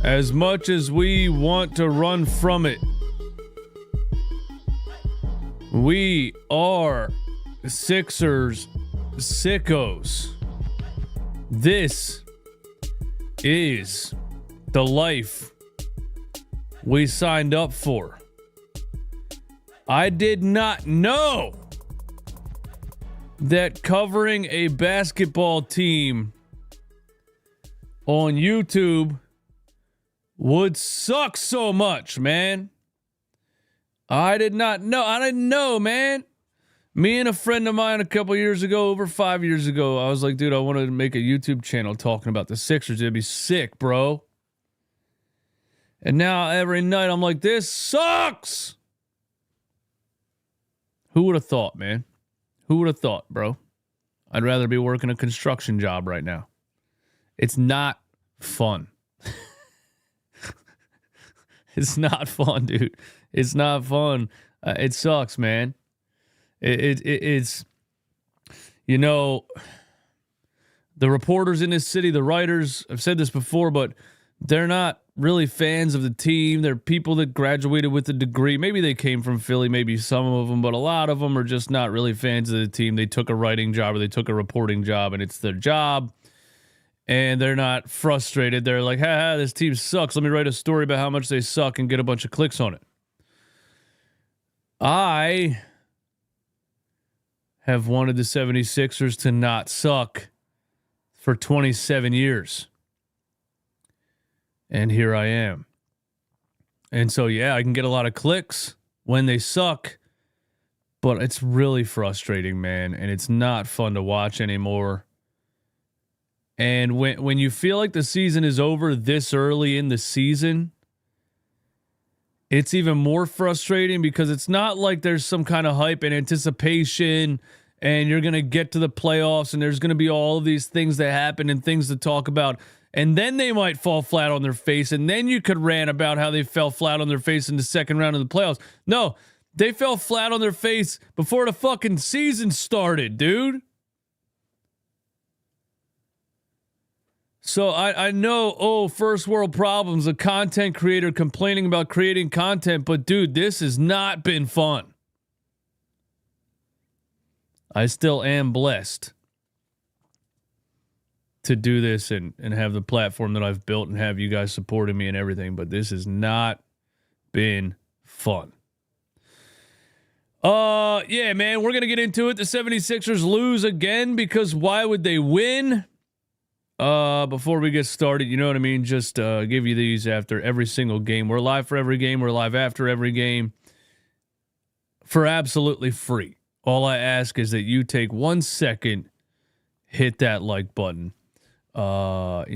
as much as we want to run from it. We are Sixers sickos. This is the life we signed up for. I did not know that covering a basketball team on YouTube would suck so much, man. I did not know. I didn't know, man. Me and a friend of mine a couple years ago, over 5 years ago, I was like, dude, I want to make a YouTube channel talking about the Sixers. It'd be sick, bro. And now every night I'm like, this sucks. Who would have thought, man? Who would have thought, bro? I'd rather be working a construction job right now. It's not fun. It's not fun, dude. It's not fun. It sucks, man. It's, you know, the reporters in this city, the writers, I've said this before, but they're not really fans of the team. They're people that graduated with a degree. Maybe they came from Philly, maybe some of them, but a lot of them are just not really fans of the team. They took a writing job or they took a reporting job, and it's their job. And they're not frustrated. They're like, ha, this team sucks. Let me write a story about how much they suck and get a bunch of clicks on it. I have wanted the 76ers to not suck for 27 years. And here I am. And so, yeah, I can get a lot of clicks when they suck, but it's really frustrating, man. And it's not fun to watch anymore. And when you feel like the season is over this early in the season, it's even more frustrating because it's not like there's some kind of hype and anticipation and you're going to get to the playoffs and there's going to be all of these things that happen and things to talk about. And then they might fall flat on their face, and then you could rant about how they fell flat on their face in the second round of the playoffs. No, they fell flat on their face before the fucking season started, dude. So I know, first world problems, a content creator complaining about creating content, but dude, this has not been fun. I still am blessed to do this and have the platform that I've built and have you guys supporting me and everything, but this has not been fun. Yeah, man, we're going to get into it. The 76ers lose again because why would they win? Before we get started, you know what I mean? Just give you these after every single game. We're live for every game. We're live after every game for absolutely free. All I ask is that you take 1 second, hit that like button. Hit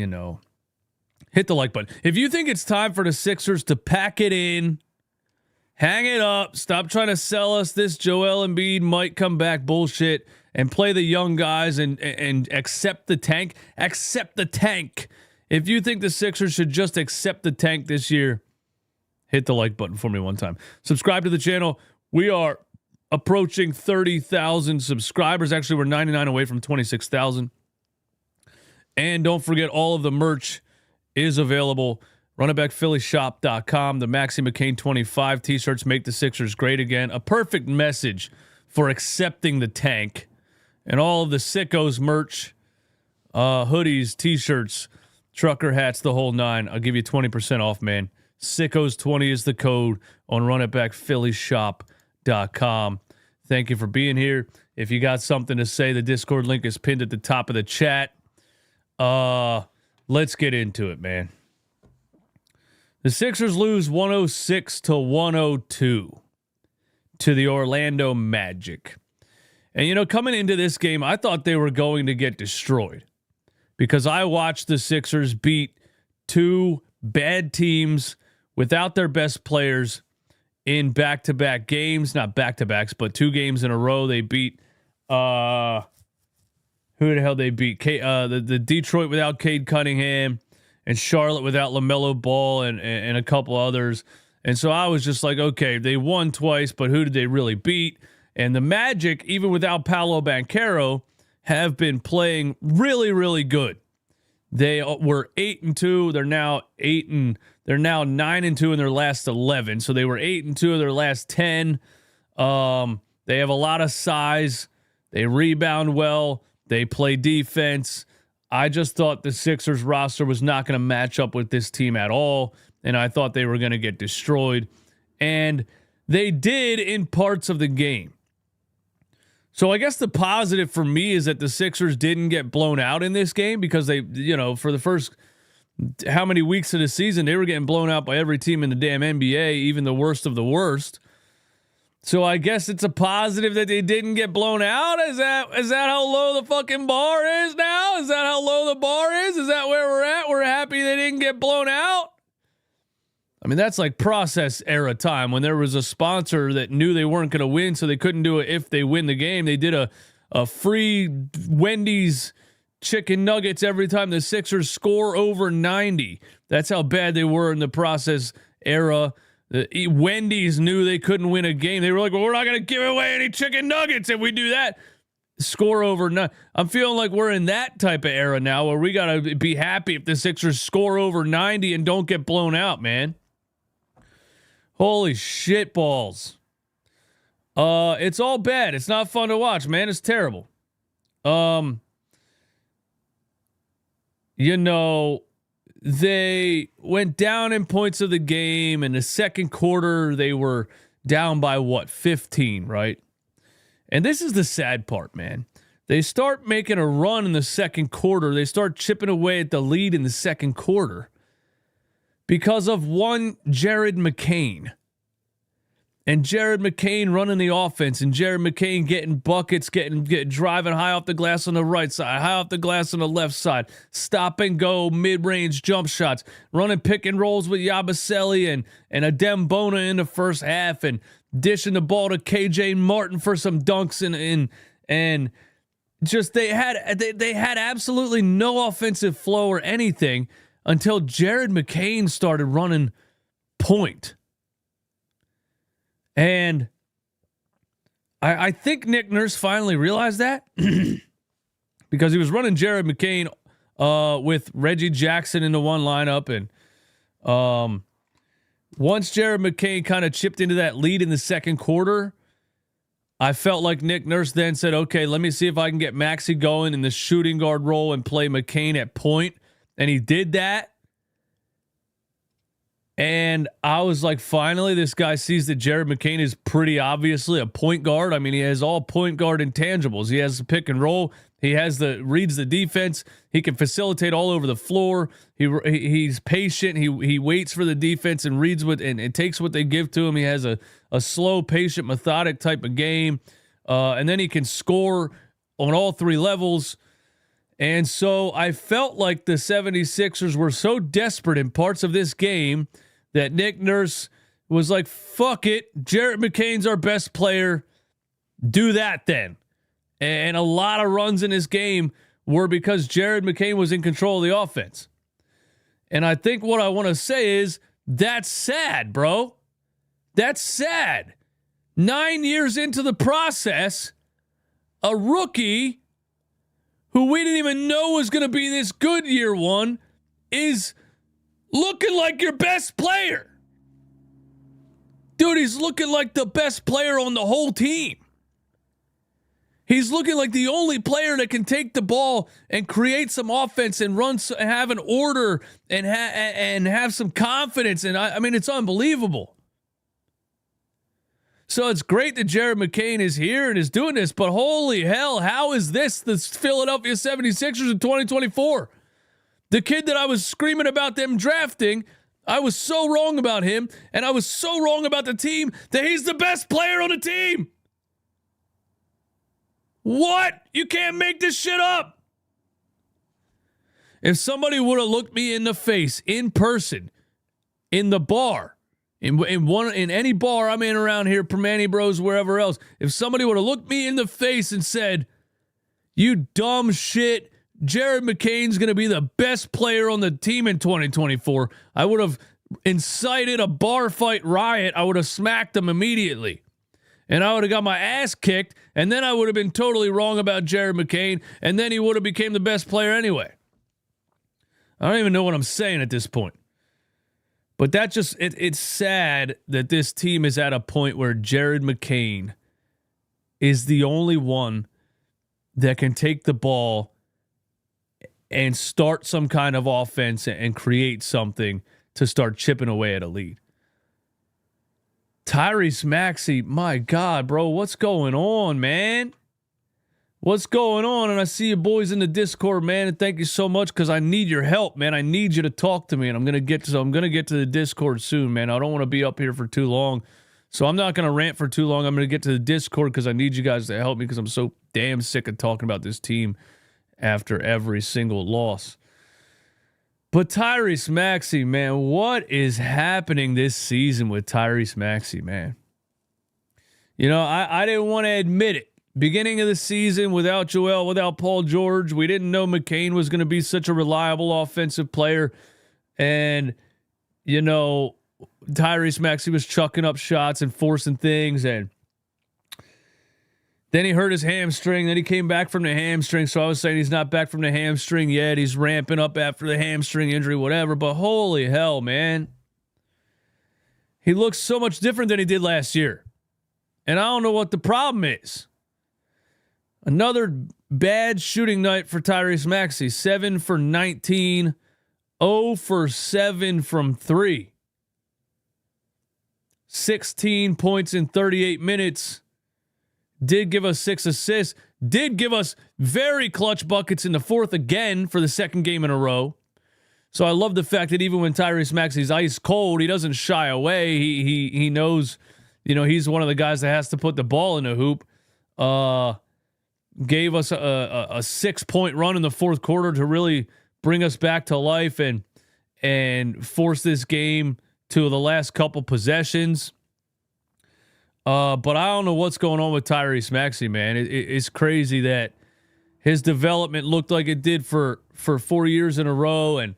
the like button. If you think it's time for the Sixers to pack it in, hang it up, stop trying to sell us this Joel Embiid might come back bullshit, and play the young guys and accept the tank. Accept the tank. If you think the Sixers should just accept the tank this year, hit the like button for me one time. Subscribe to the channel. We are approaching 30,000 subscribers. Actually, we're 99 away from 26,000. And don't forget, all of the merch is available. RunItBackPhillyShop.com. The Maxey McCain 25 t-shirts make the Sixers great again. A perfect message for accepting the tank. And all of the Sickos merch, hoodies, t-shirts, trucker hats, the whole nine. I'll give you 20% off, man. Sickos20 is the code on RunItBackPhillyShop.com. Thank you for being here. If you got something to say, the Discord link is pinned at the top of the chat. Let's get into it, man. The Sixers lose 106-102 to the Orlando Magic. And, coming into this game, I thought they were going to get destroyed because I watched the Sixers beat two bad teams without their best players in back-to-back games. Not back-to-backs, but 2 games in a row. They beat, who the hell they beat? The Detroit without Cade Cunningham and Charlotte without LaMelo Ball and a couple others. And so I was just like, okay, they won twice, but who did they really beat? And the Magic, even without Paolo Banchero, have been playing really, really good. They were 8-2. They're now 9-2 in their last 11. So they were 8-2 in their last 10. They have a lot of size. They rebound well. They play defense. I just thought the Sixers roster was not going to match up with this team at all, and I thought they were going to get destroyed. And they did in parts of the game. So I guess the positive for me is that the Sixers didn't get blown out in this game, because they, for the first how many weeks of the season, they were getting blown out by every team in the damn NBA, even the worst of the worst. So I guess it's a positive that they didn't get blown out. Is that how low the fucking bar is now? Is that how low the bar is? Is that where we're at? We're happy they didn't get blown out? I mean, that's like process era time, when there was a sponsor that knew they weren't going to win, so they couldn't do it if they win the game. They did a free Wendy's chicken nuggets every time the Sixers score over 90. That's how bad they were in the process era. The Wendy's knew they couldn't win a game. They were like, well, we're not going to give away any chicken nuggets if we do that. Score over 9. I'm feeling like we're in that type of era now, where we got to be happy if the Sixers score over 90 and don't get blown out, man. Holy shit balls. It's all bad. It's not fun to watch, man. It's terrible. They went down in points of the game. In the second quarter, they were down by 15, right? And this is the sad part, man. They start making a run in the second quarter. They start chipping away at the lead in the second quarter because of one Jared McCain. And Jared McCain running the offense, and Jared McCain getting buckets, getting driving high off the glass on the right side, high off the glass on the left side, stop and go, mid-range jump shots, running pick and rolls with Yabusele and Adem Bona in the first half, and dishing the ball to KJ Martin for some dunks, and just they had absolutely no offensive flow or anything until Jared McCain started running point. And I think Nick Nurse finally realized that because he was running Jared McCain with Reggie Jackson in the one lineup. And once Jared McCain kind of chipped into that lead in the second quarter, I felt like Nick Nurse then said, okay, let me see if I can get Maxey going in the shooting guard role and play McCain at point. And he did that. And I was like, finally, this guy sees that Jared McCain is pretty obviously a point guard. I mean, he has all point guard intangibles. He has the pick and roll. He has reads the defense. He can facilitate all over the floor. He's patient. He waits for the defense and reads and takes what they give to him. He has a slow, patient, methodic type of game. And then he can score on all three levels. And so I felt like the 76ers were so desperate in parts of this game that Nick Nurse was like, fuck it, Jared McCain's our best player. Do that then. And a lot of runs in this game were because Jared McCain was in control of the offense. And I think what I want to say is, that's sad, bro. That's sad. 9 years into the process, a rookie who we didn't even know was going to be this good year one is looking like your best player. Dude, he's looking like the best player on the whole team. He's looking like the only player that can take the ball and create some offense and have an order and have some confidence. And I mean, it's unbelievable. So it's great that Jared McCain is here and is doing this, but holy hell, how is this the Philadelphia 76ers in 2024? The kid that I was screaming about them drafting, I was so wrong about him, and I was so wrong about the team that he's the best player on the team. What? You can't make this shit up. If somebody would have looked me in the face in person, in the bar, in any bar I'm in around here, Permani Bros, wherever else, if somebody would have looked me in the face and said, you dumb shit, Jared McCain's going to be the best player on the team in 2024, I would have incited a bar fight riot. I would have smacked him immediately. And I would have got my ass kicked, and then I would have been totally wrong about Jared McCain, and then he would have became the best player anyway. I don't even know what I'm saying at this point. But that just, it's sad that this team is at a point where Jared McCain is the only one that can take the ball and start some kind of offense and create something to start chipping away at a lead. Tyrese Maxey, my God, bro, what's going on, man? What's going on? And I see you boys in the Discord, man, and thank you so much because I need your help, man. I need you to talk to me, and I'm gonna get to the Discord soon, man. I don't want to be up here for too long, so I'm not gonna rant for too long. I'm gonna get to the Discord because I need you guys to help me because I'm so damn sick of talking about this team after every single loss. But Tyrese Maxey, man, what is happening this season with Tyrese Maxey, man? You know, I didn't want to admit it. Beginning of the season, without Joel, without Paul George, we didn't know McCain was going to be such a reliable offensive player. And, you know, Tyrese Maxey was chucking up shots and forcing things. And then he hurt his hamstring. Then he came back from the hamstring. So I was saying he's not back from the hamstring yet. He's ramping up after the hamstring injury, whatever. But holy hell, man. He looks so much different than he did last year. And I don't know what the problem is. Another bad shooting night for Tyrese Maxey. 7 for 19. 0 for 7 from 3. 16 points in 38 minutes. Did give us 6 assists. Did give us very clutch buckets in the fourth again for the second game in a row. So I love the fact that even when Tyrese Maxey's ice cold, he doesn't shy away. He knows, you know, he's one of the guys that has to put the ball in the hoop. Gave us a 6-point run in the fourth quarter to really bring us back to life and force this game to the last couple possessions. But I don't know what's going on with Tyrese Maxey, man. It's crazy that his development looked like it did for 4 years in a row, and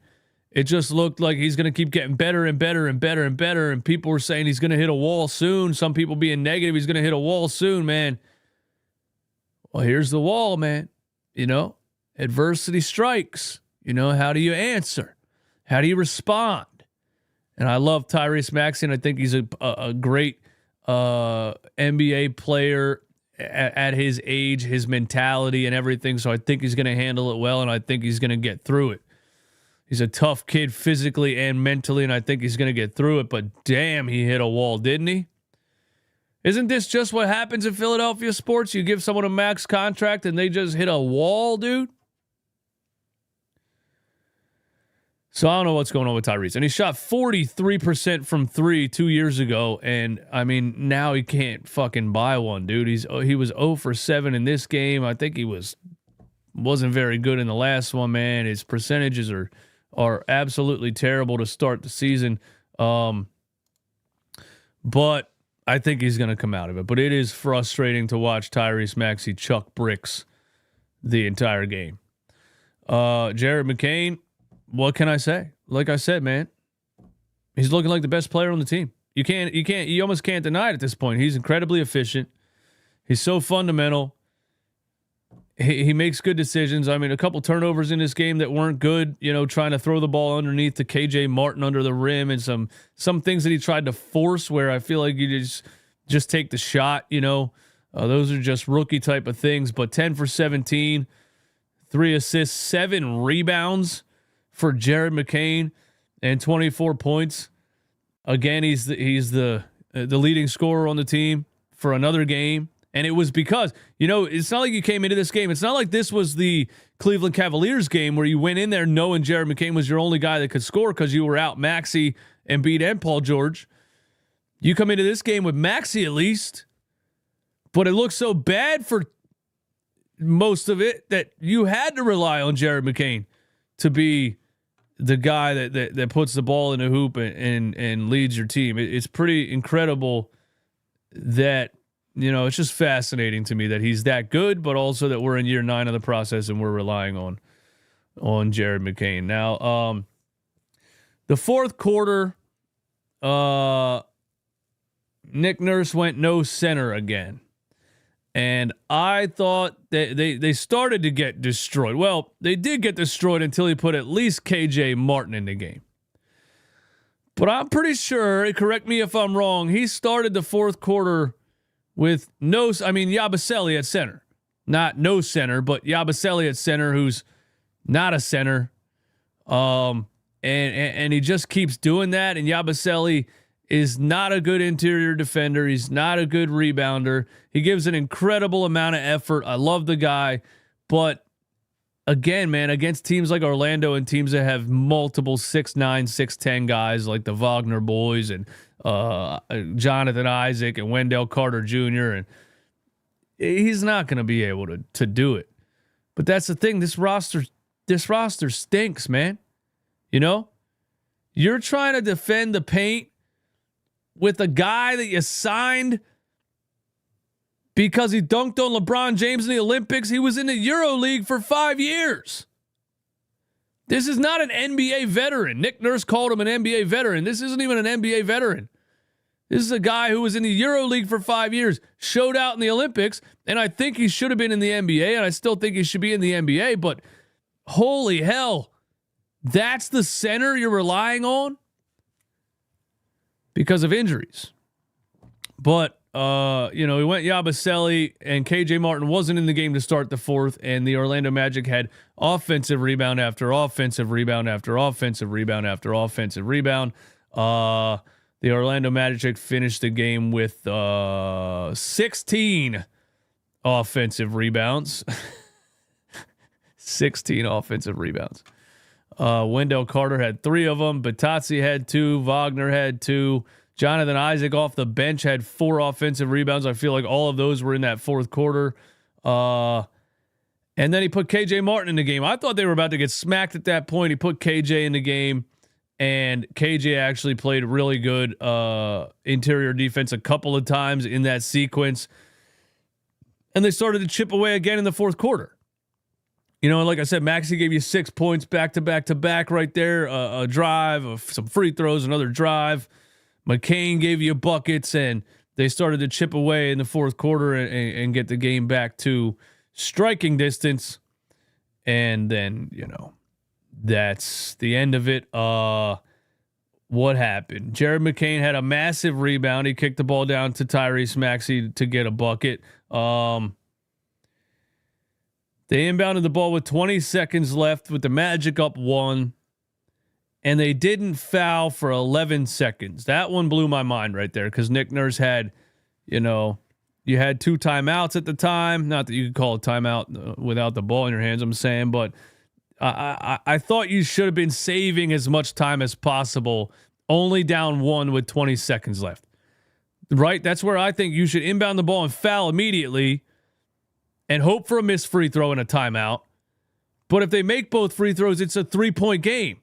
it just looked like he's going to keep getting better and better and better and better, and people were saying he's going to hit a wall soon. Some people being negative, he's going to hit a wall soon, man. Well, here's the wall, man. You know, adversity strikes. You know, how do you answer? How do you respond? And I love Tyrese Maxey, and I think he's a great NBA player at his age, his mentality and everything. So I think he's going to handle it well, and I think he's going to get through it. He's a tough kid physically and mentally, and I think he's going to get through it. But damn, he hit a wall, didn't he? Isn't this just what happens in Philadelphia sports? You give someone a max contract and they just hit a wall, dude? So I don't know what's going on with Tyrese. And he shot 43% from 3 2 years ago. And, I mean, now he can't fucking buy one, dude. He was 0 for 7 in this game. I think he wasn't very good in the last one, man. His percentages are absolutely terrible to start the season. But I think he's going to come out of it. But it is frustrating to watch Tyrese Maxey chuck bricks the entire game. Jared McCain, what can I say? Like I said, man, he's looking like the best player on the team. You almost can't deny it at this point. He's incredibly efficient. He's so fundamental. He makes good decisions. I mean, a couple turnovers in this game that weren't good, you know, trying to throw the ball underneath to KJ Martin under the rim, and some things that he tried to force where I feel like you just take the shot, you know. Those are just rookie type of things. But 10 for 17, 3 assists, 7 rebounds for Jared McCain, and 24 points. Again, he's the leading scorer on the team for another game. And it was because, you know, it's not like you came into this game. It's not like this was the Cleveland Cavaliers game where you went in there knowing Jared McCain was your only guy that could score because you were out Maxey, Embiid, and Paul George. You come into this game with Maxey at least, but it looked so bad for most of it that you had to rely on Jared McCain to be the guy that puts the ball in the hoop and leads your team. It's pretty incredible that, you know, it's just fascinating to me that he's that good, but also that we're in year 9 of the process and we're relying on Jared McCain. Now, the fourth quarter, Nick Nurse went no center again. And I thought they started to get destroyed. Well, they did get destroyed until he put at least KJ Martin in the game. But I'm pretty sure, correct me if I'm wrong, he started the fourth quarter with Yabusele at center. Not no center, but Yabusele at center, who's not a center. And he just keeps doing that. And Yabusele is not a good interior defender. He's not a good rebounder. He gives an incredible amount of effort. I love the guy. But again, man, against teams like Orlando and teams that have multiple 6'9", 6'10" guys like the Wagner boys and Jonathan Isaac and Wendell Carter Jr., and he's not going to be able to do it. But that's the thing. This roster stinks, man. You know? You're trying to defend the paint with a guy that you signed because he dunked on LeBron James in the Olympics. He was in the EuroLeague for 5 years. This is not an NBA veteran. Nick Nurse called him an NBA veteran. This isn't even an NBA veteran. This is a guy who was in the EuroLeague for 5 years, showed out in the Olympics, and I think he should have been in the NBA, and I still think he should be in the NBA, but holy hell, that's the center you're relying on because of injuries. But we went Yabusele, and KJ Martin wasn't in the game to start the fourth, and the Orlando Magic had offensive rebound after offensive rebound after offensive rebound after offensive rebound. The Orlando Magic finished the game with 16 offensive rebounds. 16 offensive rebounds. Wendell Carter had 3 of them. Batazzi had 2. Wagner had 2. Jonathan Isaac off the bench had 4 offensive rebounds. I feel like all of those were in that fourth quarter. And then he put KJ Martin in the game. I thought they were about to get smacked at that point. He put KJ in the game, and KJ actually played really good interior defense a couple of times in that sequence. And they started to chip away again in the fourth quarter. You know, like I said, Maxey gave you 6 points back to back to back right there. A drive, some free throws, another drive. McCain gave you buckets, and they started to chip away in the fourth quarter and get the game back to striking distance. And then, that's the end of it. What happened? Jared McCain had a massive rebound. He kicked the ball down to Tyrese Maxey to get a bucket. They inbounded the ball with 20 seconds left with the Magic up 1, and they didn't foul for 11 seconds. That one blew my mind right there because Nick Nurse had, you had 2 timeouts at the time. Not that you could call a timeout without the ball in your hands, I'm saying, but I thought you should have been saving as much time as possible, only down 1 with 20 seconds left. Right? That's where I think you should inbound the ball and foul immediately and hope for a missed free throw and a timeout. But if they make both free throws, it's a 3-point game.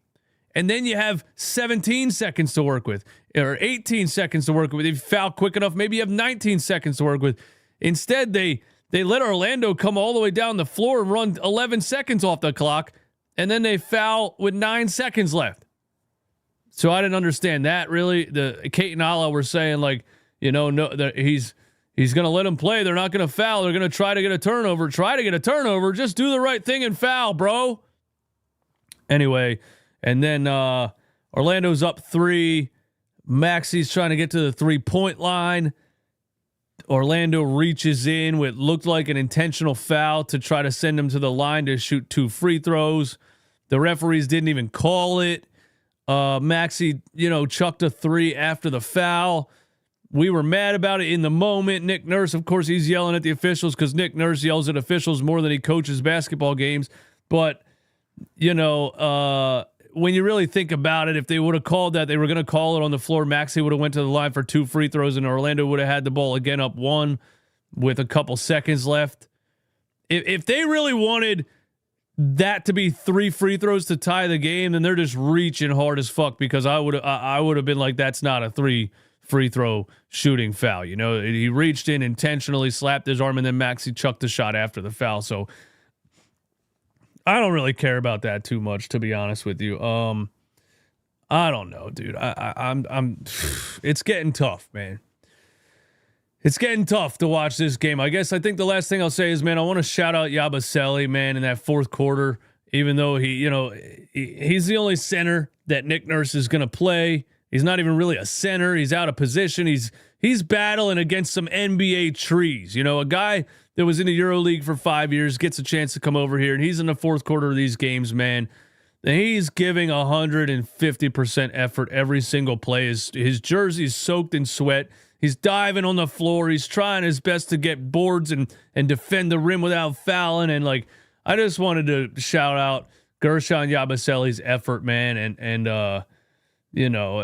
And then you have 17 seconds to work with, or 18 seconds to work with. If you foul quick enough, maybe you have 19 seconds to work with. Instead, they let Orlando come all the way down the floor and run 11 seconds off the clock, and then they foul with 9 seconds left. So I didn't understand that, really. The Kate and Ala were saying, he's going to let them play. They're not going to foul. They're going to try to get a turnover. Try to get a turnover. Just do the right thing and foul, bro. Anyway, and then Orlando's up 3. Maxey's trying to get to the 3-point line. Orlando reaches in with looked like an intentional foul to try to send him to the line to shoot 2 free throws. The referees didn't even call it. Maxey, chucked a 3 after the foul. We were mad about it in the moment. Nick Nurse, of course, he's yelling at the officials because Nick Nurse yells at officials more than he coaches basketball games. But, when you really think about it, if they would have called that, they were going to call it on the floor. Maxey would have went to the line for 2 free throws, and Orlando would have had the ball again up 1 with a couple seconds left. If they really wanted that to be 3 free throws to tie the game, then they're just reaching hard as fuck, because I would have been like, that's not a 3 free throw shooting foul. He reached in intentionally, slapped his arm, and then Maxey chucked the shot after the foul. So I don't really care about that too much, to be honest with you. I don't know, dude. I'm it's getting tough, man. It's getting tough to watch this game. I think the last thing I'll say is, man, I want to shout out Yabusele, man, in that fourth quarter, even though he's the only center that Nick Nurse is going to play. He's not even really a center. He's out of position. He's battling against some NBA trees. A guy that was in the EuroLeague for 5 years gets a chance to come over here, and he's in the fourth quarter of these games, man. And he's giving 150% effort every single play. His jersey's soaked in sweat. He's diving on the floor. He's trying his best to get boards and defend the rim without fouling. And I just wanted to shout out Gershon Yabusele's effort, man. And I don't know,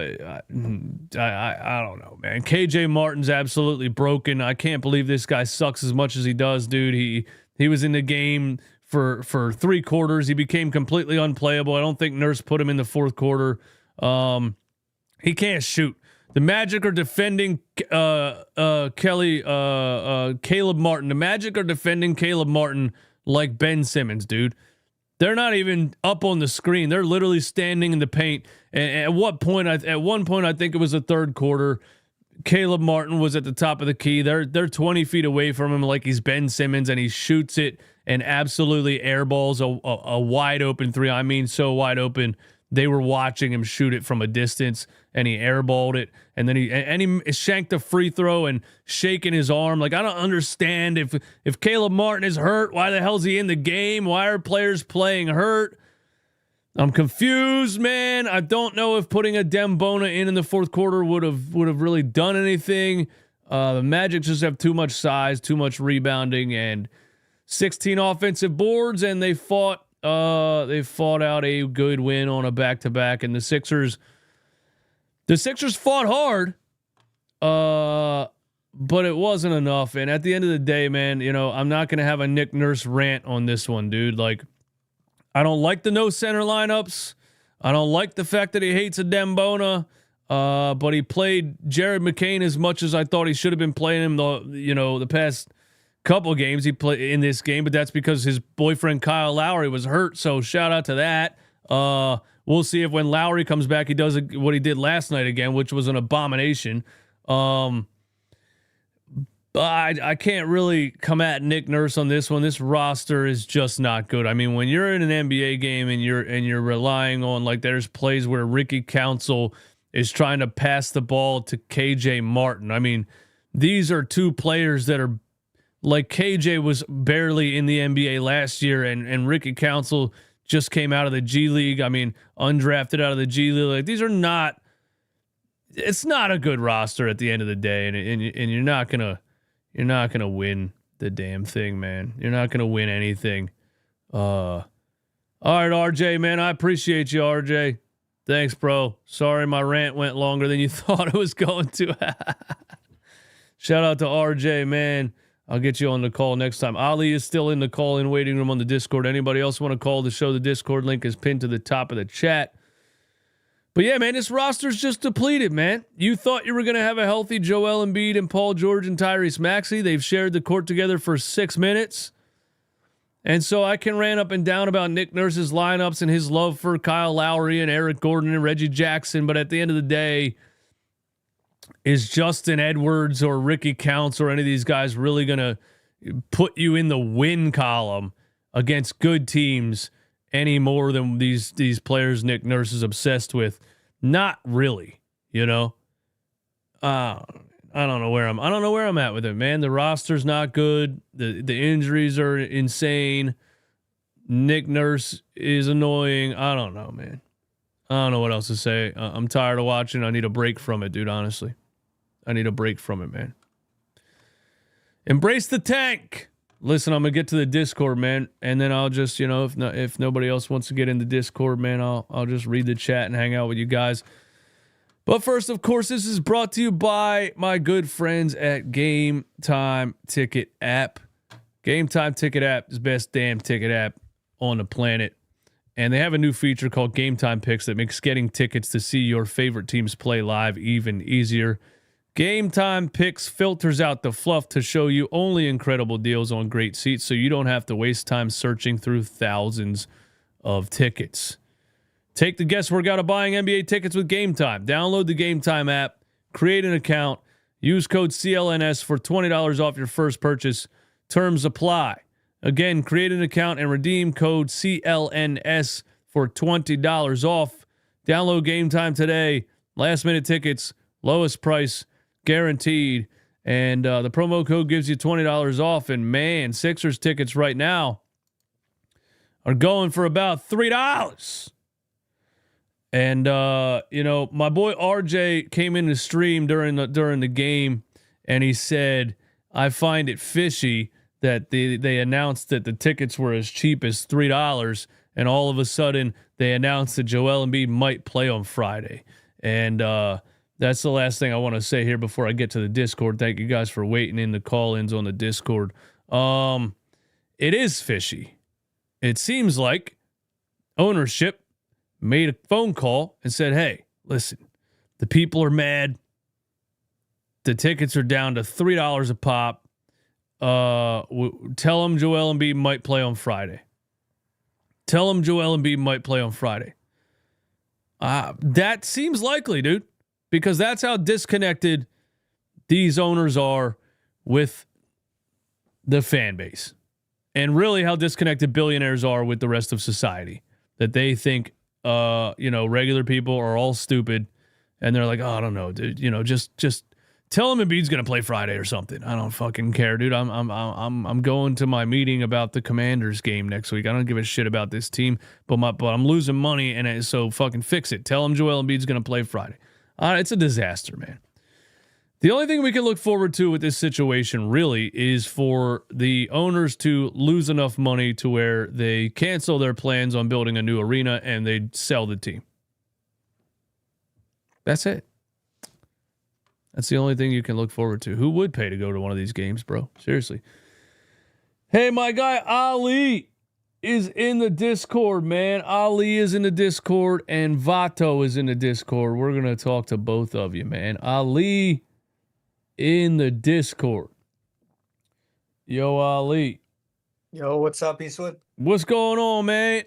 man. KJ Martin's absolutely broken. I can't believe this guy sucks as much as he does, dude. He was in the game for 3 quarters. He became completely unplayable. I don't think Nurse put him in the fourth quarter. He can't shoot. The Magic are defending Caleb Martin. The Magic are defending Caleb Martin like Ben Simmons, dude. They're not even up on the screen. They're literally standing in the paint. And at one point, I think it was the third quarter, Caleb Martin was at the top of the key. They're 20 feet away from him like he's Ben Simmons, and he shoots it and absolutely airballs a wide open three. I mean, so wide open. They were watching him shoot it from a distance, and he airballed it. And then he shanked a free throw and shaking his arm. I don't understand if Caleb Martin is hurt, why the hell is he in the game? Why are players playing hurt? I'm confused, man. I don't know if putting a Dembona in the fourth quarter would have really done anything. The Magic just have too much size, too much rebounding, and 16 offensive boards, and they fought out a good win on a back-to-back, and the Sixers fought hard, but it wasn't enough. And at the end of the day, man, I'm not going to have a Nick Nurse rant on this one, dude. I don't like the no center lineups. I don't like the fact that he hates a Dembona, but he played Jared McCain as much as I thought he should have been playing him the past couple games he played in this game, but that's because his boyfriend Kyle Lowry was hurt. So shout out to that. We'll see if when Lowry comes back, he does what he did last night again, which was an abomination. But I can't really come at Nick Nurse on this one. This roster is just not good. I mean, when you're in an NBA game and you're relying on there's plays where Ricky Council is trying to pass the ball to KJ Martin. I mean, these are two players that are KJ was barely in the NBA last year, and Ricky Council just came out of the G League. I mean, undrafted out of the G League. These are not. It's not a good roster at the end of the day, and you're not gonna win the damn thing, man. You're not gonna win anything. All right, RJ, man, I appreciate you, RJ. Thanks, bro. Sorry my rant went longer than you thought it was going to. Shout out to RJ, man. I'll get you on the call next time. Ali is still in the call-in waiting room on the Discord. Anybody else want to call the show? The Discord link is pinned to the top of the chat. But yeah, man, this roster's just depleted, man. You thought you were going to have a healthy Joel Embiid and Paul George and Tyrese Maxey. They've shared the court together for 6 minutes. And so I can rant up and down about Nick Nurse's lineups and his love for Kyle Lowry and Eric Gordon and Reggie Jackson. But at the end of the day, is Justin Edwards or Ricky Counts or any of these guys really going to put you in the win column against good teams any more than these players Nick Nurse is obsessed with? Not really, I don't know where I'm at with it, man. The roster's not good. The injuries are insane. Nick Nurse is annoying. I don't know, man. I don't know what else to say. I'm tired of watching. I need a break from it, dude, honestly. I need a break from it, man. Embrace the tank. Listen, I'm going to get to the Discord, man, and then I'll just, if nobody else wants to get in the Discord, man, I'll just read the chat and hang out with you guys. But first, of course, this is brought to you by my good friends at Game Time Ticket App. Game Time Ticket App is the best damn ticket app on the planet. And they have a new feature called Game Time Picks that makes getting tickets to see your favorite teams play live even easier. Game Time Picks filters out the fluff to show you only incredible deals on great seats, so you don't have to waste time searching through thousands of tickets. Take the guesswork out of buying NBA tickets with Game Time. Download the Game Time app, create an account, Use code CLNS for $20 off your first purchase. Terms apply. Again, create an account and redeem code CLNS for $20 off. Download Game Time today. Last minute tickets, lowest price, guaranteed. And the promo code gives you $20 off. And man, Sixers tickets right now are going for about $3. And my boy RJ came in the stream during the game, and he said, "I find it fishy that they announced that the tickets were as cheap as $3, and all of a sudden they announced that Joel Embiid might play on Friday." And that's the last thing I want to say here before I get to the Discord. Thank you guys for waiting in the call-ins on the Discord. It is fishy. It seems like ownership made a phone call and said, "Hey, listen, the people are mad. The tickets are down to $3 a pop. Tell them Joel Embiid might play on Friday. Tell them Joel Embiid might play on Friday." That seems likely, dude, because that's how disconnected these owners are with the fan base, and really how disconnected billionaires are with the rest of society. That they think, regular people are all stupid, and they're like, "Oh, I don't know, dude. Just tell him Embiid's gonna play Friday or something. I don't fucking care, dude. I'm going to my meeting about the Commanders game next week. I don't give a shit about this team, but I'm losing money, and so fucking fix it. Tell him Joel Embiid's gonna play Friday." It's a disaster, man. The only thing we can look forward to with this situation really is for the owners to lose enough money to where they cancel their plans on building a new arena and they sell the team. That's it. That's the only thing you can look forward to. Who would pay to go to one of these games, bro? Seriously. Hey, my guy Ali is in the Discord, man. Ali is in the Discord and Vato is in the Discord. We're going to talk to both of you, man. Ali in the Discord. Yo, Ali. Yo, what's up, Eastwood? What's going on, man?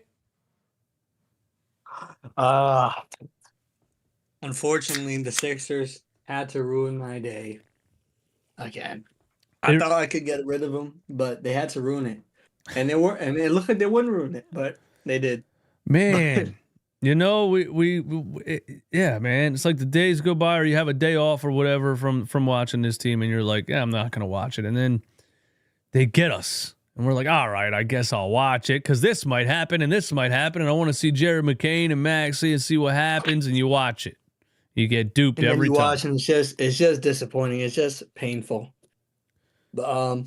Unfortunately, the Sixers had to ruin my day again. I thought I could get rid of them, but they had to ruin it. And it looked like they wouldn't ruin it, but they did. Man. Yeah, man. It's like the days go by, or you have a day off or whatever from watching this team, and you're like, "Yeah, I'm not gonna watch it." And then they get us, and we're like, "All right, I guess I'll watch it because this might happen and this might happen, and I want to see Jared McCain and Maxey and see what happens." And you watch it, you get duped and every you time. Watch, and it's just disappointing. It's just painful. But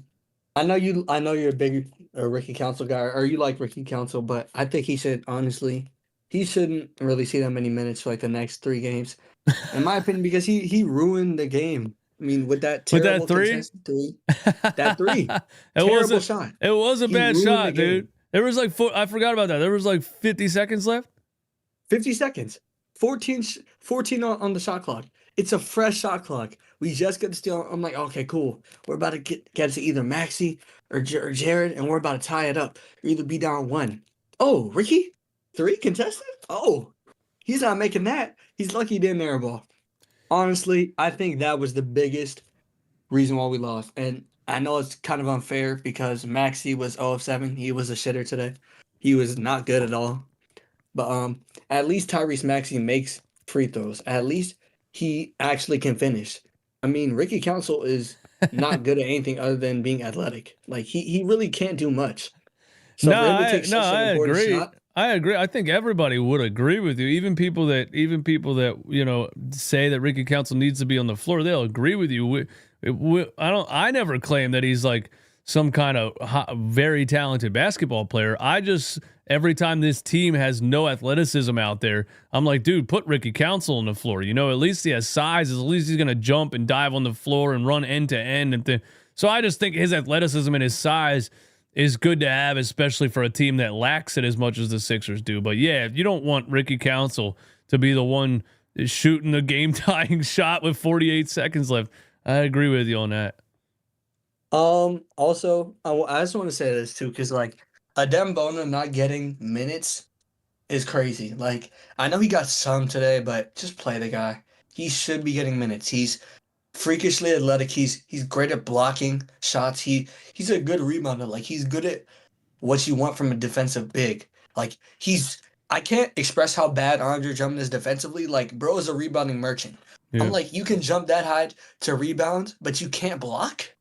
I know you're a big Ricky Council guy, or you like Ricky Council, but I think he shouldn't really see that many minutes for like the next 3 games, in my opinion, because he ruined the game. I mean, with that terrible three, terrible shot. It was a bad shot, dude. There was like I forgot about that. There was like 50 seconds left. 50 seconds, 14 on the shot clock. It's a fresh shot clock. We just get the steal. I'm like, okay, cool. We're about to get to either Maxey or Jared, and we're about to tie it up. Or either be down 1. Oh, Ricky. 3 contested? Oh, he's not making that. He's lucky he didn't airball. Honestly, I think that was the biggest reason why we lost. And I know it's kind of unfair because Maxey was 0 of 7. He was a shitter today. He was not good at all. But at least Tyrese Maxey makes free throws. At least he actually can finish. I mean, Ricky Council is not good at anything other than being athletic. Like he really can't do much. So I agree. Shot, I agree. I think everybody would agree with you. Even people that say that Ricky Council needs to be on the floor, they'll agree with you. I never claim that he's like some kind of very talented basketball player. Every time this team has no athleticism out there, I'm like, dude, put Ricky Council on the floor. At least he has size. At least he's going to jump and dive on the floor and run end to end. So I just think his athleticism and his size is good to have, especially for a team that lacks it as much as the Sixers do. But yeah, if you don't want Ricky Council to be the one shooting a game-tying shot with 48 seconds left, I agree with you on that. Also, I just want to say this too, because like Adem Bona not getting minutes is crazy. Like, I know he got some today, but just play the guy. He should be getting minutes. He's freakishly athletic. He's great at blocking shots. He's a good rebounder. Like he's good at what you want from a defensive big. Like I can't express how bad Andre Drummond is defensively. Like bro is a rebounding merchant. I'm Yeah. like, you can jump that high to rebound, but you can't block.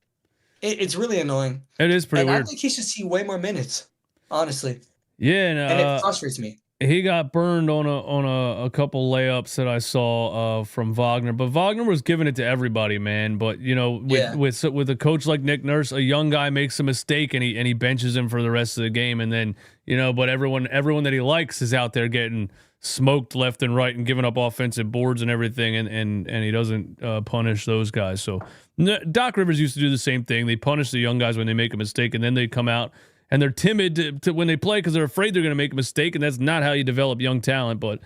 It's really annoying. It is pretty And I weird. think he should see way more minutes, honestly. Yeah, And it and frustrates me. he got burned on a couple layups that I saw from Wagner, but Wagner was giving it to everybody, man. But you know, Yeah. with a coach like Nick Nurse, a young guy makes a mistake and he benches him for the rest of the game, and then but everyone that he likes is out there getting smoked left and right and giving up offensive boards and everything, and he doesn't punish those guys. So Doc Rivers used to do the same thing. They punish the young guys when they make a mistake, and then they come out and they're timid to when they play because they're afraid they're going to make a mistake, and that's not how you develop young talent. But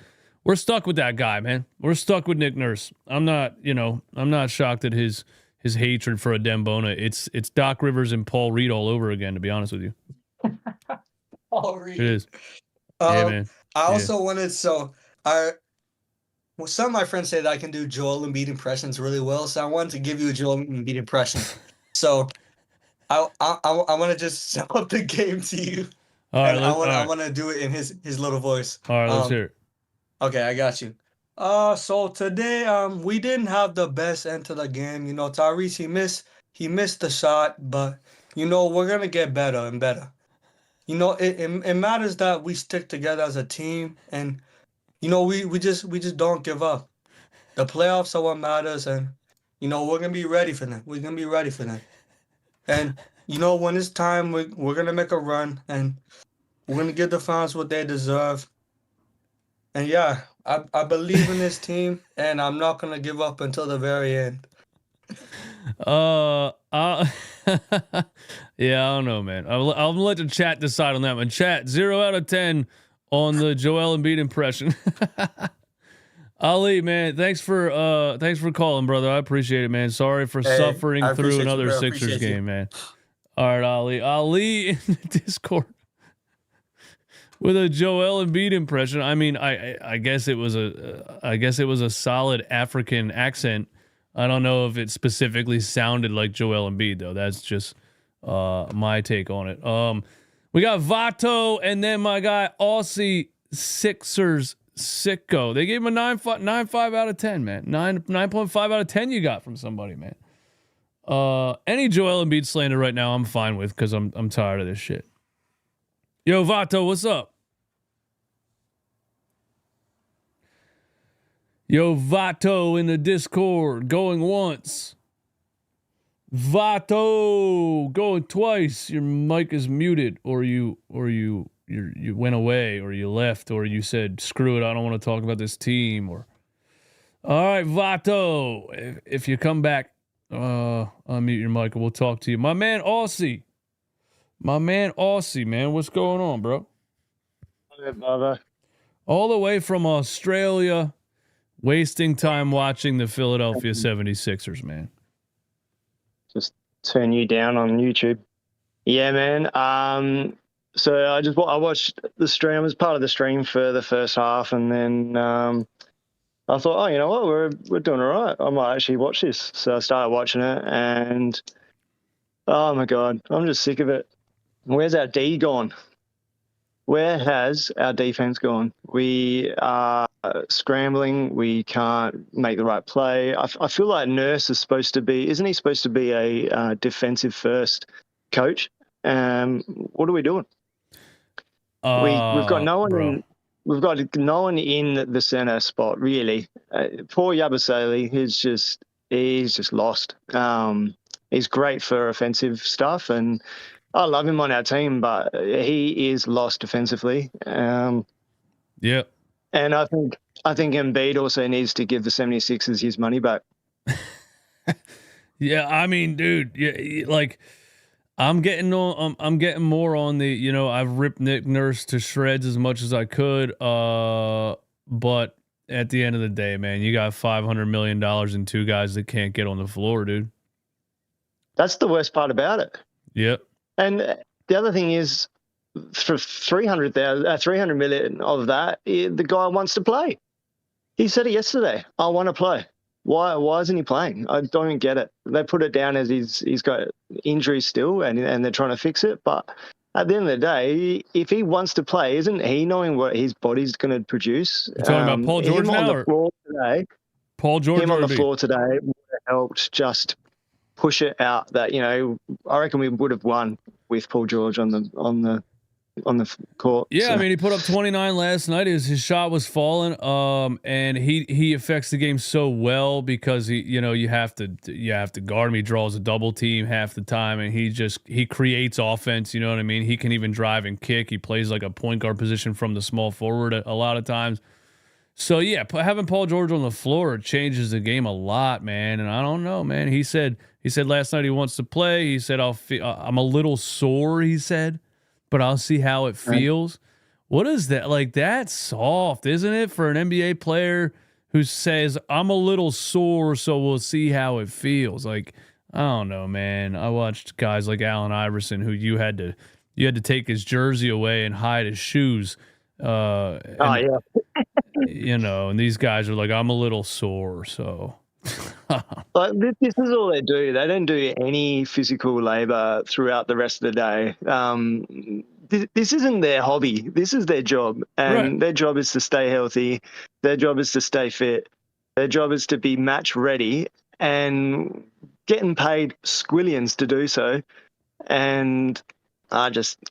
we're stuck with that guy, man. We're stuck with Nick Nurse. I'm not shocked at his hatred for Adembona. It's Doc Rivers and Paul Reed all over again, to be honest with you. Paul Reed. It is. Yeah, man. I also wanted some of my friends say that I can do Joel Embiid impressions really well, so I wanted to give you a Joel Embiid impression. So I want to just sell up the game to you. All right, I want to do it in his little voice. All right, let's hear it. Okay, I got you. So today we didn't have the best end to the game. You know, Tyrese he missed the shot, but we're gonna get better and better. It matters that we stick together as a team, and we just don't give up. The playoffs are what matters, and we're gonna be ready for them. We're gonna be ready for them. And when it's time, we're gonna make a run, and we're gonna give the fans what they deserve. And yeah, I believe in this team, and I'm not gonna give up until the very end. Yeah, I don't know, man. I'll let the chat decide on that one. Chat 0 out of 10 on the Joel Embiid impression. Ali, man, thanks for calling, brother. I appreciate it, man. Sorry for suffering through another Sixers game, man. All right, Ali in the Discord with a Joel Embiid impression. I mean, I guess it was a solid African accent. I don't know if it specifically sounded like Joel Embiid though. That's just my take on it. We got Vato and then my guy Aussie Sixers Sicko. They gave him a 9.5 out of 10, man. 9.5 out of 10 you got from somebody, man. Any Joel Embiid slander right now I'm fine with because I'm tired of this shit. Yo, Vato, what's up? Yo, Vato in the Discord, going once. Vato going twice. Your mic is muted, or you went away, or you left, or you said, "Screw it, I don't want to talk about this team." Or, all right, Vato, if you come back, unmute your mic, and we'll talk to you. My man Aussie, man, what's going on, bro? Hey, brother. All the way from Australia. Wasting time watching the Philadelphia 76ers, man. Just turn you down on YouTube. Yeah, man. So I watched the stream. I was part of the stream for the first half, and then I thought, oh, you know what, we're doing all right. I might actually watch this. So I started watching it, and oh my God, I'm just sick of it. Where's our D gone? Where has our defense gone? We are scrambling. We can't make the right play. I feel like Nurse is supposed to be, isn't he supposed to be a defensive first coach? What are we doing? We've got no one bro. in. We've got no one in the center spot really. Poor Yabusele, he's just lost. He's great for offensive stuff, and I love him on our team, but he is lost defensively. Yeah. And I think Embiid also needs to give the 76ers his money back. Yeah, I mean, dude, yeah, like I'm getting more on the, I've ripped Nick Nurse to shreds as much as I could, but at the end of the day, man, you got $500 million in two guys that can't get on the floor, dude. That's the worst part about it. Yep. And the other thing is, for 300 million of that, the guy wants to play. He said it yesterday. I want to play. Why isn't he playing? I don't even get it. They put it down as he's got injuries still, and they're trying to fix it. But at the end of the day, if he wants to play, isn't he knowing what his body's going to produce? You're talking about Paul George him now, on the or floor today? Paul George Him on the or floor today would have helped just push it out. That I reckon we would have won with Paul George on the court. Yeah, so. I mean, he put up 29 last night. His shot was falling, and he affects the game so well because you have to guard him. He draws a double team half the time, and he creates offense. You know what I mean? He can even drive and kick. He plays like a point guard position from the small forward a lot of times. So yeah, having Paul George on the floor changes the game a lot, man. And I don't know, man. He said last night he wants to play. He said I'm a little sore. He said, but I'll see how it feels. What is that? Like, that's soft, isn't it, for an NBA player who says, I'm a little sore, so we'll see how it feels. Like, I don't know, man. I watched guys like Allen Iverson who you had to take his jersey away and hide his shoes. And these guys are like, I'm a little sore, so. Like, this is all they do. They don't do any physical labor throughout the rest of the day. This isn't their hobby. This is their job. And Right. Their job is to stay healthy. Their job is to stay fit. Their job is to be match ready and getting paid squillions to do so. And obviously,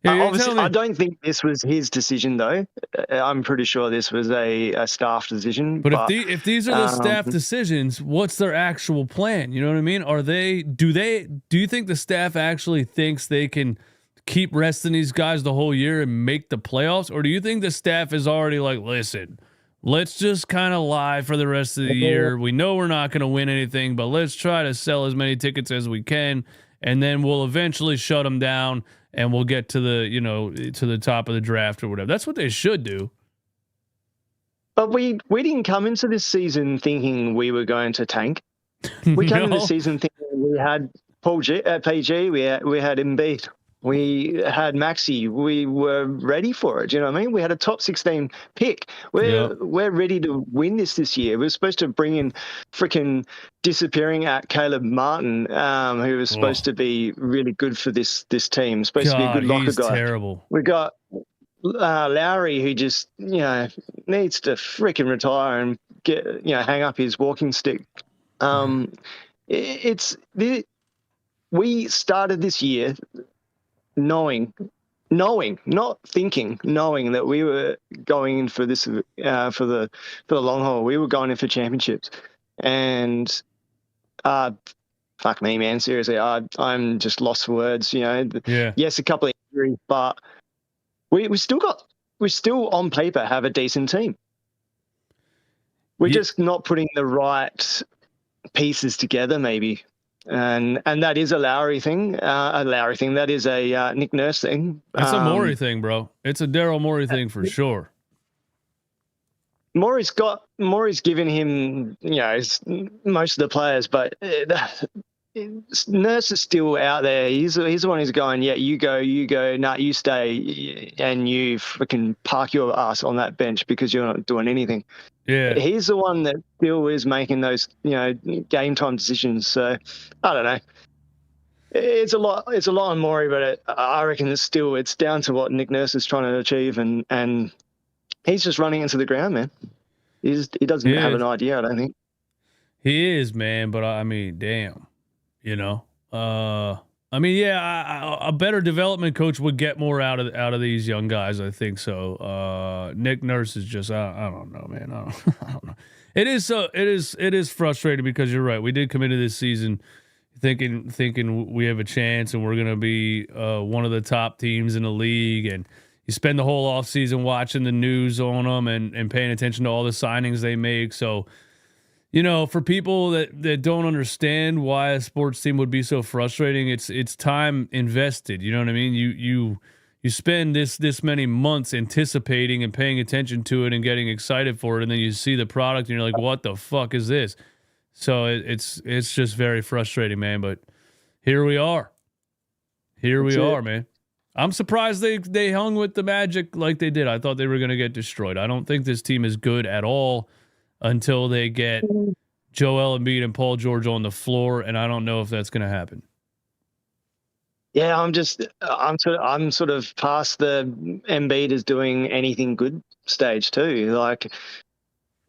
I don't think this was his decision, though. I'm pretty sure this was a staff decision. But if these are the staff decisions, what's their actual plan? You know what I mean? Do you think the staff actually thinks they can keep resting these guys the whole year and make the playoffs? Or do you think the staff is already like, listen, let's just kind of lie for the rest of the year. We know we're not going to win anything, but let's try to sell as many tickets as we can, and then we'll eventually shut them down. And we'll get to the top of the draft or whatever. That's what they should do. But we didn't come into this season thinking we were going to tank. We came into the season thinking we had PG, we had Embiid, we had Maxey. We were ready for it. Do you know what I mean? We had a top 16 pick. We're ready to win this year. We're supposed to bring in freaking disappearing at Caleb Martin, who was supposed to be really good for this team. Supposed to be a good locker guy. Terrible. We got Lowry, who just needs to freaking retire and hang up his walking stick. We started this year knowing, not thinking, knowing that we were going in for this for the long haul. We were going in for championships, and fuck me, man. Seriously, I'm just lost for words. Yes, a couple of injuries, but we still on paper have a decent team. We're just not putting the right pieces together, maybe. And that is a Lowry thing. That is a Nick Nurse thing. It's a Morey thing, bro. It's a Daryl Morey thing for sure. Morey's given him, most of the players, but Nurse is still out there. He's the one who's going, yeah, you go, nah, you stay, and you freaking park your ass on that bench because you're not doing anything. Yeah, he's the one that still is making those, game time decisions. So I don't know. It's a lot on Morey, but I reckon it's down to what Nick Nurse is trying to achieve, and he's just running into the ground, man. He doesn't have an idea, I don't think. He is, man. But I mean, damn, a better development coach would get more out of these young guys. I think so. Nick Nurse is just, I don't know, man. I don't know. It is frustrating because you're right. We did come into this season thinking we have a chance and we're going to be one of the top teams in the league. And you spend the whole offseason watching the news on them and paying attention to all the signings they make. So, for people that don't understand why a sports team would be so frustrating, it's time invested. You know what I mean? You spend this many months anticipating and paying attention to it and getting excited for it, and then you see the product and you're like, what the fuck is this? So it's just very frustrating, man. But here we are. Man. I'm surprised they hung with the Magic like they did. I thought they were going to get destroyed. I don't think this team is good at all until they get Joel Embiid and Paul George on the floor, and I don't know if that's going to happen. Yeah, I'm sort of past the Embiid is doing anything good stage too. Like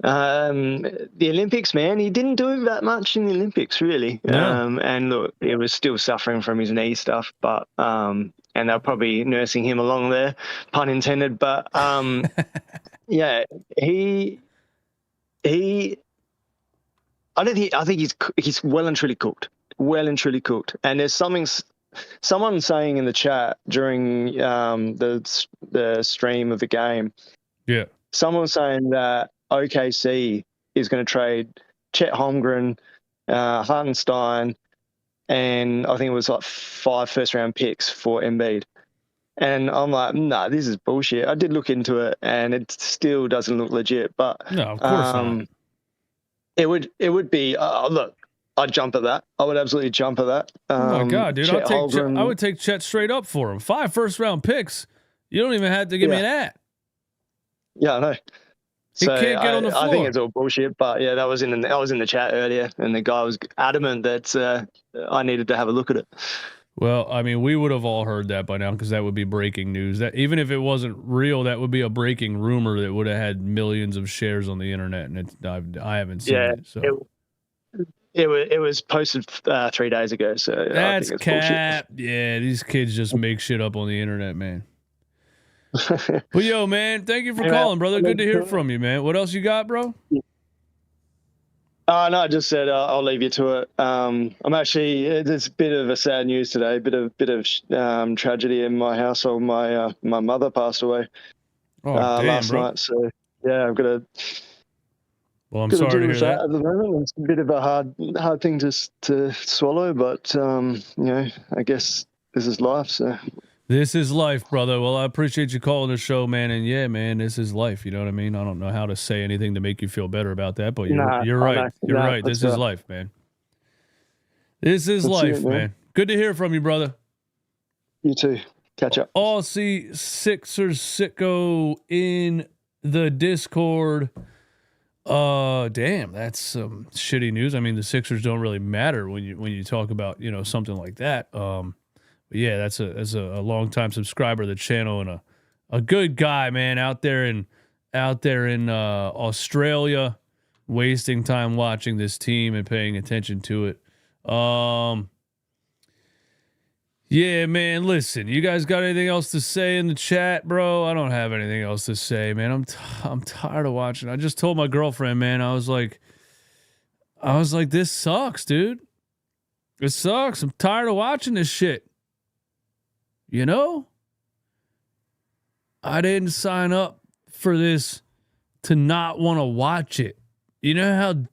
the Olympics, man, he didn't do that much in the Olympics, really. No. And look, he was still suffering from his knee stuff, but and they're probably nursing him along there, pun intended. But yeah, I think he's well and truly cooked. Well and truly cooked. And there's someone saying in the chat during the stream of the game. Yeah. Someone was saying that OKC is going to trade Chet Holmgren, Hartenstein, and I think it was like 5 first-round picks for Embiid. And I'm like, nah, this is bullshit. I did look into it, and it still doesn't look legit. But no, of course not. It would be look. I'd jump at that. I would absolutely jump at that. Oh my God, dude! I would take Chet straight up for him. 5 first-round picks. You don't even have to give me that. Yeah, I know. He can't get on the floor. I think it's all bullshit. But yeah, I was in the chat earlier, and the guy was adamant that I needed to have a look at it. Well, I mean, we would have all heard that by now because that would be breaking news. That even if it wasn't real, that would be a breaking rumor that would have had millions of shares on the internet, and I haven't seen it. So. It was posted 3 days ago, so that's I think it's cap. bullshit. Yeah, these kids just make shit up on the internet, man. But yo, man, thank you for calling, brother. Good to hear from you, man. What else you got, bro? No, I just said I'll leave you to it. I'm actually there's a bit of a sad news today. Bit of tragedy in my household. My mother passed away last night. So yeah, I've got to. Well, I'm sorry to hear that. At the moment, it's a bit of a hard thing to swallow, but I guess this is life. So this is life, brother. Well, I appreciate you calling the show, man. And yeah, man, this is life. You know what I mean? I don't know how to say anything to make you feel better about that, but you're right. You're right. This is life, man. This is life, man. Good to hear from you, brother. You too. Catch up. Aussie Sixers sicko in the Discord. Damn, that's some shitty news. I mean, the Sixers don't really matter when you talk about, something like that. But yeah, that's a longtime subscriber of the channel and a good guy, man, out there in Australia, wasting time watching this team and paying attention to it. Yeah, man, listen, you guys got anything else to say in the chat, bro? I don't have anything else to say, man. I'm tired of watching. I just told my girlfriend, man, I was like, this sucks, dude. It sucks. I'm tired of watching this shit. I didn't sign up for this to not want to watch it. You know how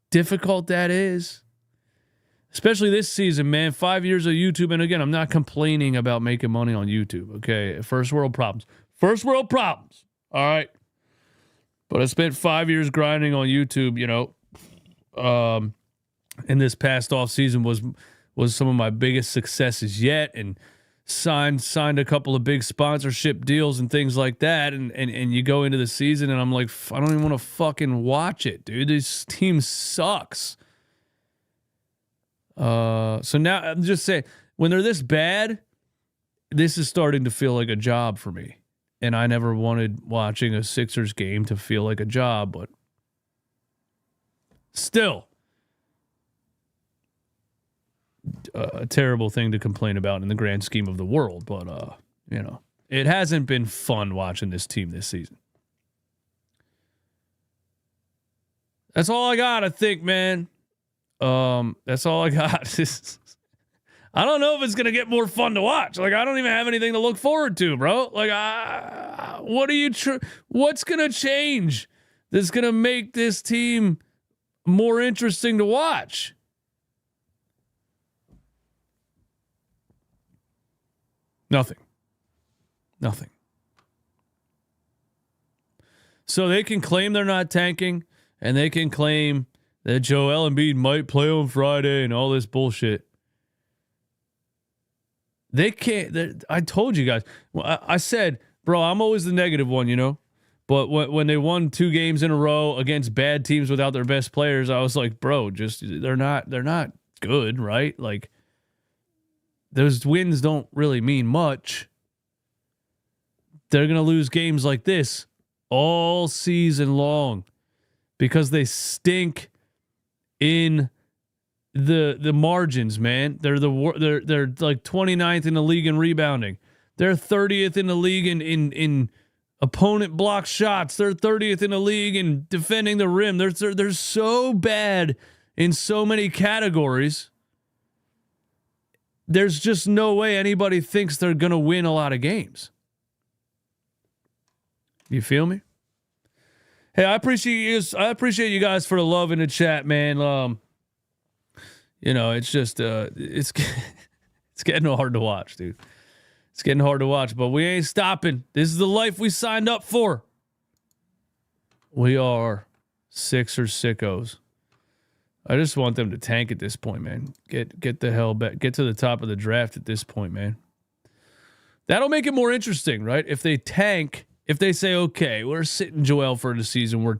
difficult that is? Especially this season, man. 5 years of YouTube. And again, I'm not complaining about making money on YouTube. Okay. First world problems. All right. But I spent 5 years grinding on YouTube, and this past off season was some of my biggest successes yet. And signed a couple of big sponsorship deals and things like that. And you go into the season and I'm like, I don't even want to fucking watch it, dude. This team sucks. So now I'm just saying, when they're this bad, this is starting to feel like a job for me. And I never wanted watching a Sixers game to feel like a job, but still a terrible thing to complain about in the grand scheme of the world. But, it hasn't been fun watching this team this season. That's all I got, I think, man. That's all I got. I don't know if it's gonna get more fun to watch. Like, I don't even have anything to look forward to, bro. Like, what's gonna change that's gonna make this team more interesting to watch? Nothing. So they can claim they're not tanking, and they can claim that Joel Embiid might play on Friday and all this bullshit. They can't. I told you guys. I said, bro, I'm always the negative one, But when they won 2 games in a row against bad teams without their best players, I was like, bro, just they're not good, right? Like, those wins don't really mean much. They're going to lose games like this all season long because they stink in the margins, man. They're like 29th in the league in rebounding. They're 30th in the league in opponent block shots. They're 30th in the league in defending the rim. They're so bad in so many categories. There's just no way anybody thinks they're going to win a lot of games. You feel me? Hey, I appreciate you guys for the love in the chat, man. It's just it's getting hard to watch, dude. It's getting hard to watch, but we ain't stopping. This is the life we signed up for. We are Sixers sickos. I just want them to tank at this point, man. Get the hell back. Get to the top of the draft at this point, man. That'll make it more interesting, right? If they tank, if they say, okay, we're sitting Joel for the season, we're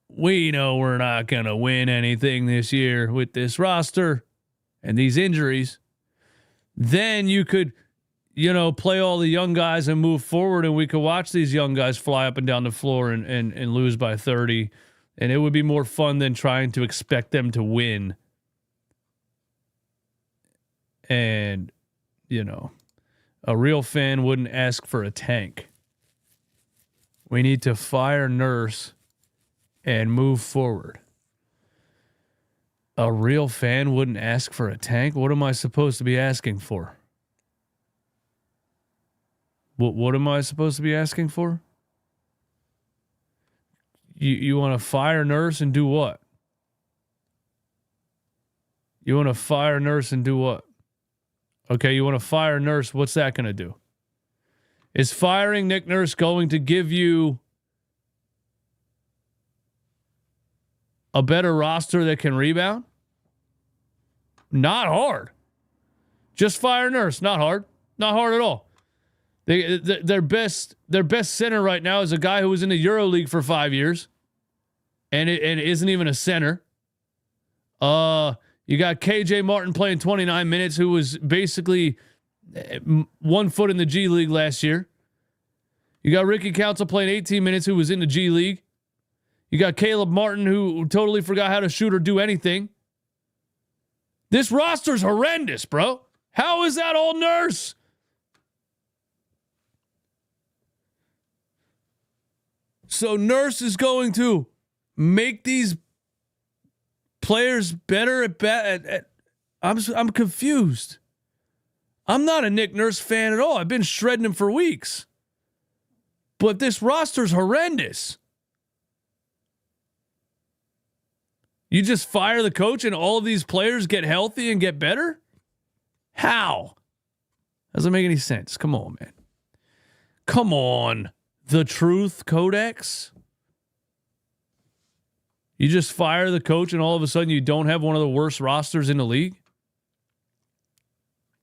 we know we're not gonna win anything this year with this roster and these injuries. Then you could, play all the young guys and move forward, and we could watch these young guys fly up and down the floor and lose by 30. And it would be more fun than trying to expect them to win. And, a real fan wouldn't ask for a tank. We need to fire Nurse and move forward. A real fan wouldn't ask for a tank? What am I supposed to be asking for? What am I supposed to be asking for? You want to fire Nurse and do what? You want to fire Nurse and do what? Okay, you want to fire Nurse. What's that going to do? Is firing Nick Nurse going to give you a better roster that can rebound? Not hard. Just fire Nurse. Not hard. Not hard at all. Their best center right now is a guy who was in the EuroLeague for 5 years, and isn't even a center. You got KJ Martin playing 29 minutes, who was basically 1 foot in the G League last year. You got Ricky Council playing 18 minutes, who was in the G League. You got Caleb Martin, who totally forgot how to shoot or do anything. This roster's horrendous, bro. How is that all Nurse? So Nurse is going to make these players better at I'm confused. I'm not a Nick Nurse fan at all. I've been shredding him for weeks. But this roster's horrendous. You just fire the coach and all of these players get healthy and get better? How? Doesn't make any sense. Come on, man. Come on. The Truth Codex? You just fire the coach and all of a sudden you don't have one of the worst rosters in the league?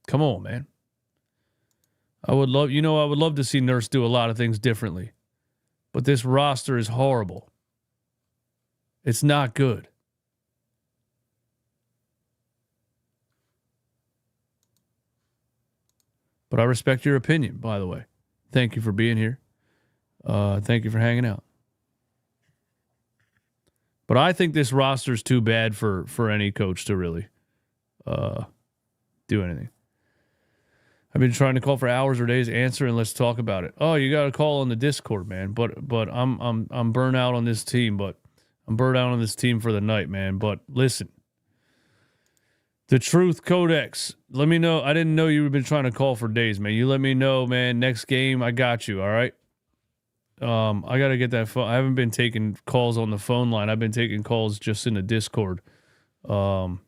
Come on, man. I would love to see Nurse do a lot of things differently. But this roster is horrible. It's not good. But I respect your opinion, by the way. Thank you for being here. Thank you for hanging out. But I think this roster is too bad for any coach to really do anything. I've been trying to call for hours or days, answer, and let's talk about it. Oh, you got to call on the Discord, man. But I'm burnt out on this team. But I'm burnt out on this team for the night, man. But listen, the Truth Codex. Let me know. I didn't know you've been trying to call for days, man. You let me know, man. Next game, I got you. All right. I got to get that phone. I haven't been taking calls on the phone line. I've been taking calls just in the Discord. But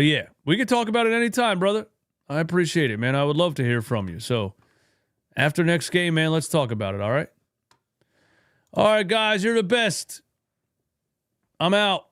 yeah, we can talk about it anytime, brother. I appreciate it, man. I would love to hear from you. So after next game, man, let's talk about it. All right. All right, guys, you're the best. I'm out.